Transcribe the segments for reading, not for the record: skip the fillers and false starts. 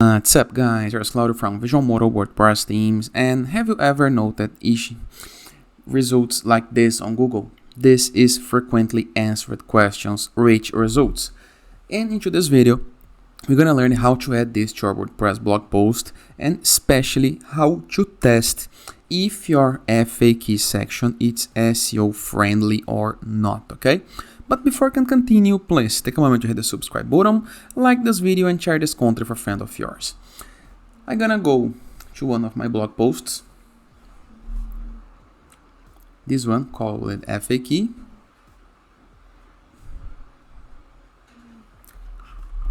What's up guys, here's Claudio from Visual Model WordPress themes, and have you ever noted results like this on Google? This is frequently answered questions, rich results. And into this video, we're gonna learn how to add this to our WordPress blog post, and especially how to test if your FAQ section is SEO friendly or not, okay? But before I can continue, please take a moment to hit the subscribe button, like this video and share this content with a friend of yours. I'm gonna go to one of my blog posts. This one called FAQ.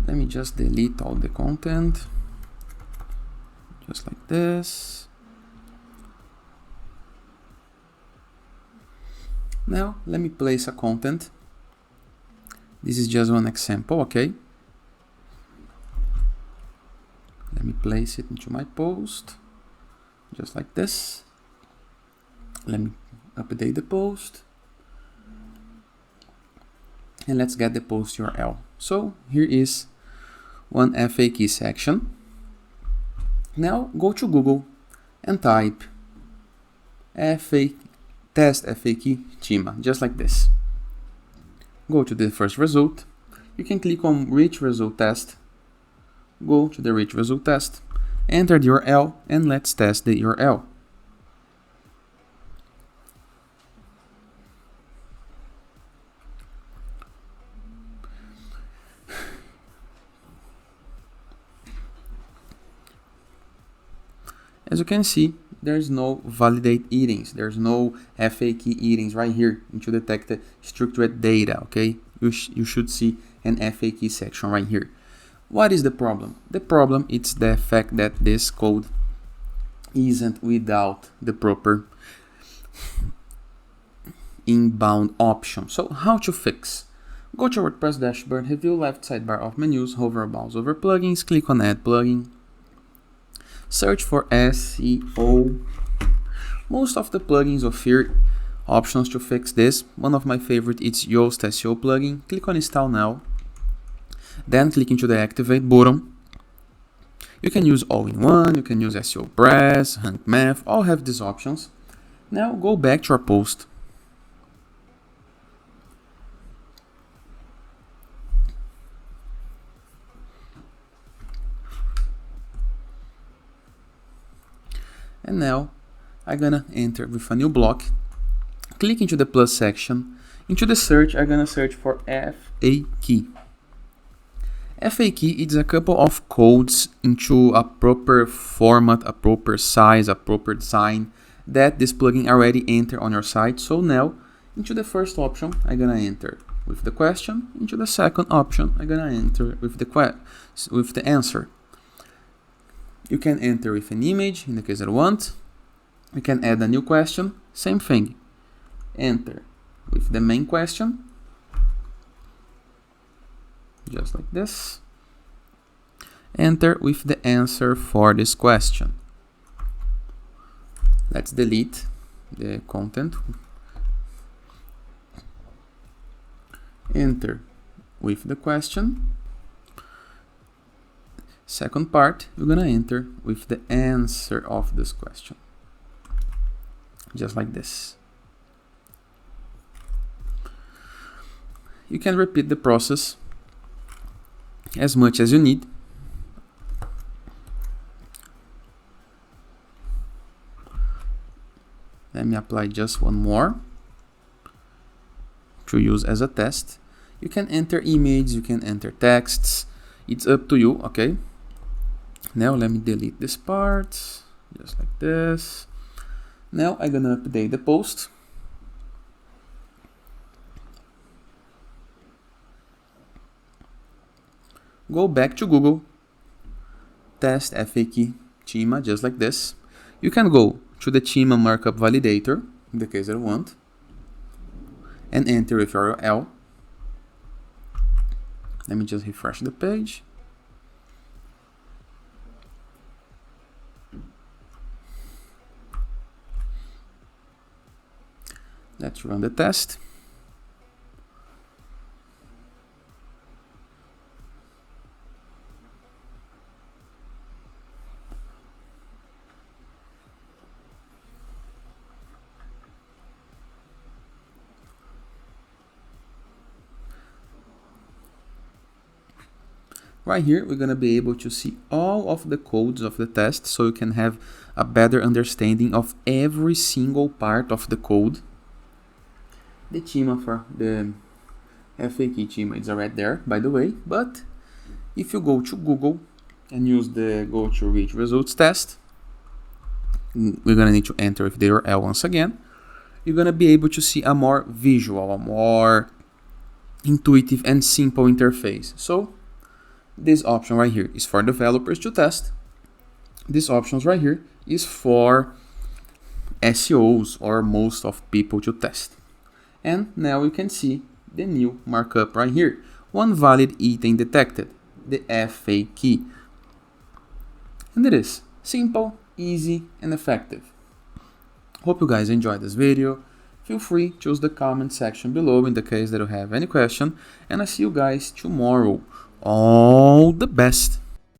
Let me just delete all the content, just like this. Now let me place a content. This is just one example, okay? Let me place it into my post, just like this. Let me update the post. And let's get the post URL. So here is one FAQ section. Now go to Google and type test FAQ Schema, just like this. Go to the first result. You can click on Rich Result Test. Go to the Rich Result Test. Enter the URL and let's test the URL. As you can see, there's no validate eatings, there's no FAQ eatings right here to detect the structured data, okay? You should see an FAQ section right here. What is the problem? The problem is the fact that this code isn't without the proper inbound option. So how to fix? Go to WordPress dashboard, review left sidebar of menus, hover mouse over plugins, click on add plugin. Search for SEO. Most of the plugins offer options to fix this. One of my favorite is Yoast SEO plugin. Click on install now. Then click into the activate button. You can use all-in-one, you can use SEO Press, Rank Math, all have these options. Now go back to our post. And now I'm gonna enter with a new block. Click into the plus section. Into the search, I'm gonna search for FAQ. FAQ is a couple of codes into a proper format, a proper size, a proper design that this plugin already entered on your site. So now, into the first option, I'm gonna enter with the question. Into the second option, I'm gonna enter with the answer. You can enter with an image, in the case I want. You can add a new question, same thing. Enter with the main question, just like this. Enter with the answer for this question. Let's delete the content. Enter with the question. Second part, we're gonna enter with the answer of this question, just like this. You can repeat the process as much as you need. Let me apply just one more to use as a test. You can enter images, you can enter texts. It's up to you, okay? Now let me delete this part, just like this. Now I'm gonna update the post. Go back to Google, test FAQ Schema, just like this. You can go to the Schema markup validator, in the case I want, and enter with your URL. Let me just refresh the page. Let's run the test. Right here, we're going to be able to see all of the codes of the test, so you can have a better understanding of every single part of the code. The schema for the FAQ schema is already there, by the way, but if you go to Google and use the go to reach results test, we're going to need to enter with the URL once again. You're going to be able to see a more visual, a more intuitive and simple interface. So this option right here is for developers to test. This option right here is for SEOs or most of people to test. And now you can see the new markup right here. One valid item detected, the FA key. And it is simple, easy, and effective. Hope you guys enjoyed this video. Feel free to use the comment section below in the case that you have any question. And I see you guys tomorrow. All the best.